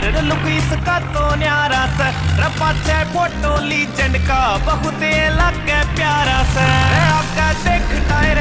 Standard look इसका तो न्यारा सा, रपाचे फोटो लीजेंड का बहुत लगे प्यारा सा। आपका देख टायर